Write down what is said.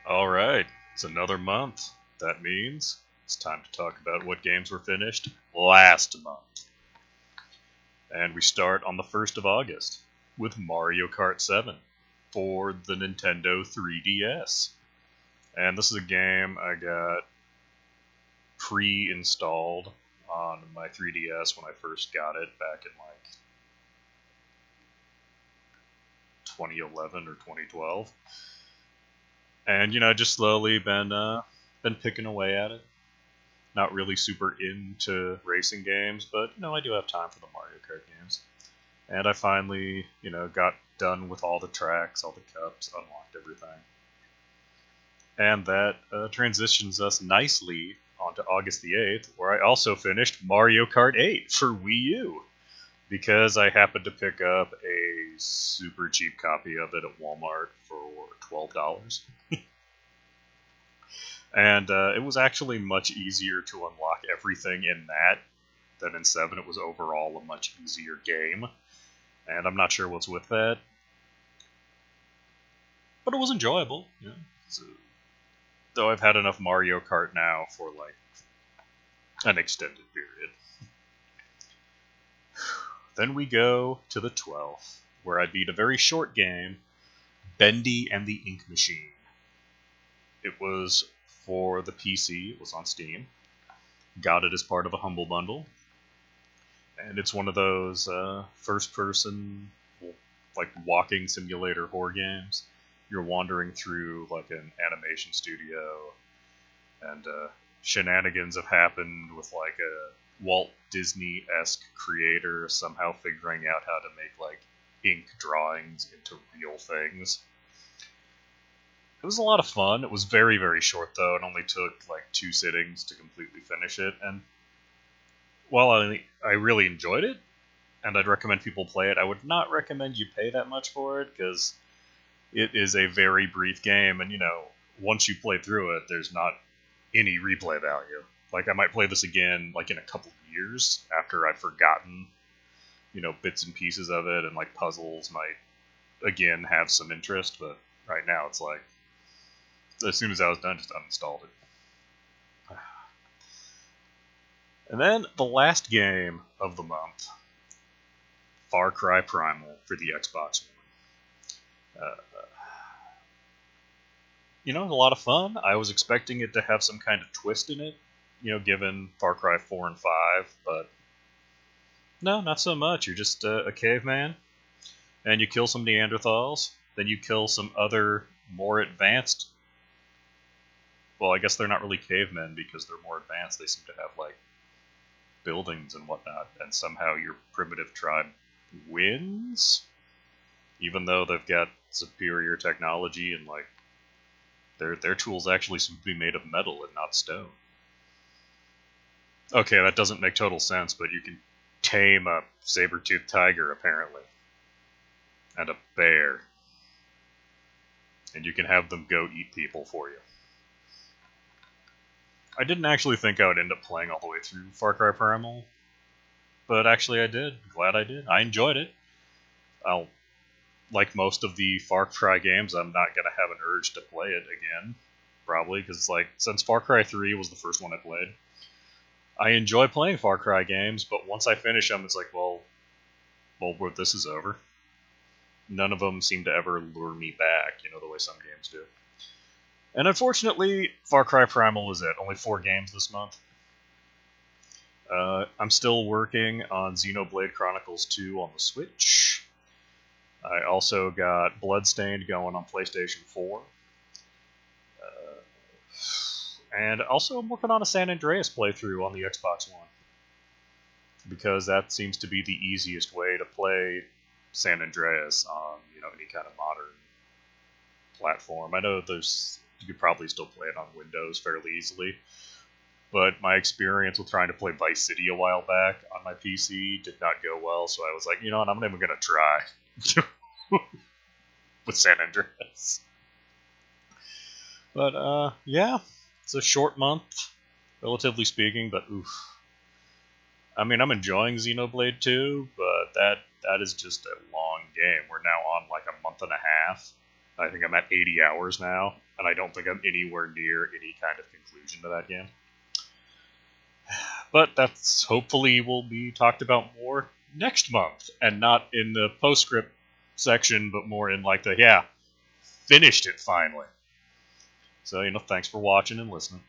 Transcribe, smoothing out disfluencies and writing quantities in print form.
Alright, it's another month. That means it's time to talk about what games were finished last month. And we start on the 1st of August with Mario Kart 7 for the Nintendo 3DS. And this is a game I got pre-installed on my 3DS when I first got it back in like 2011 or 2012. And just slowly been picking away at it. Not really super into racing games, but I do have time for the Mario Kart games. And I finally, got done with all the tracks, all the cups, unlocked everything. And that transitions us nicely onto August the 8th, where I also finished Mario Kart 8 for Wii U. Because I happened to pick up a super cheap copy of it at Walmart for $12. And it was actually much easier to unlock everything in that than in 7. It was overall a much easier game. And I'm not sure what's with that. But it was enjoyable. Yeah. Though I've had enough Mario Kart now for like an extended period. Then we go to the 12th, where I beat a very short game, Bendy and the Ink Machine. It was for the PC, it was on Steam. Got it as part of a Humble Bundle. And it's one of those first-person, like, walking simulator horror games. You're wandering through, like, an animation studio, and shenanigans have happened with, like, a Walt Disney-esque creator somehow figuring out how to make, like, ink drawings into real things. It was a lot of fun. It was very, very short, though. It only took, like, 2 sittings to completely finish it. And while I really enjoyed it, and I'd recommend people play it, I would not recommend you pay that much for it, because it is a very brief game. And, once you play through it, there's not any replay value. Like, I might play this again, like, in a couple of years after I've forgotten, bits and pieces of it, and, like, puzzles might, again, have some interest, but right now it's like, as soon as I was done, just uninstalled it. And then the last game of the month, Far Cry Primal for the Xbox One. A lot of fun. I was expecting it to have some kind of twist in it, given Far Cry 4 and 5, but no, not so much. You're just a caveman, and you kill some Neanderthals, then you kill some other more advanced. Well, I guess they're not really cavemen because they're more advanced. They seem to have, like, buildings and whatnot, and somehow your primitive tribe wins, even though they've got superior technology and, like, their tools actually seem to be made of metal and not stone. Okay, that doesn't make total sense, but you can tame a saber-toothed tiger, apparently, and a bear, and you can have them go eat people for you. I didn't actually think I would end up playing all the way through Far Cry Primal, but actually I did. Glad I did. I enjoyed it. Like most of the Far Cry games, I'm not going to have an urge to play it again, probably, because, like, since Far Cry 3 was the first one I played, I enjoy playing Far Cry games, but once I finish them, it's like, well, this is over. None of them seem to ever lure me back, the way some games do. And unfortunately, Far Cry Primal is it. Only 4 games this month. I'm still working on Xenoblade Chronicles 2 on the Switch. I also got Bloodstained going on PlayStation 4. And also I'm working on a San Andreas playthrough on the Xbox One. Because that seems to be the easiest way to play San Andreas on, any kind of modern platform. I know you could probably still play it on Windows fairly easily, but my experience with trying to play Vice City a while back on my PC did not go well, so I was like, I'm not even going to try with San Andreas. But, yeah, it's a short month, relatively speaking, but oof. I mean, I'm enjoying Xenoblade 2, but that is just a long game. We're now on like a month and a half. I think I'm at 80 hours now, and I don't think I'm anywhere near any kind of conclusion to that game. But that's hopefully will be talked about more next month, and not in the postscript section, but more in like the finished it finally. So thanks for watching and listening.